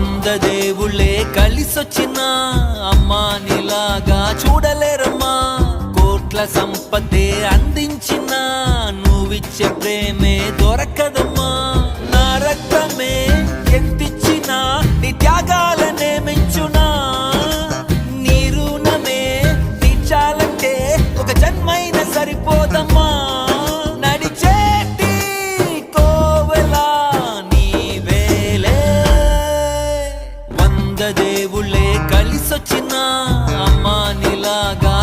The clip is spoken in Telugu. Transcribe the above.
వంద దేవుళ్ళే కలిసొచ్చినా అమ్మా నీలాగా చూడలేరమ్మా. కోట్ల సంపదే అందించిన నువ్విచ్చే ప్రేమే దొరకదమ్మా. నా రక్తమే ఎంతిచ్చినా నీ త్యాగాలనే మెంచునా. నీ రుణమే తీర్చాలంటే ఒక జన్మైన సరిపోదమ్మా. నడిచేటి కోవెలా నీవేలే. వంద దేవుళ్ళే కలిసొచ్చినా అమ్మా నీలాగా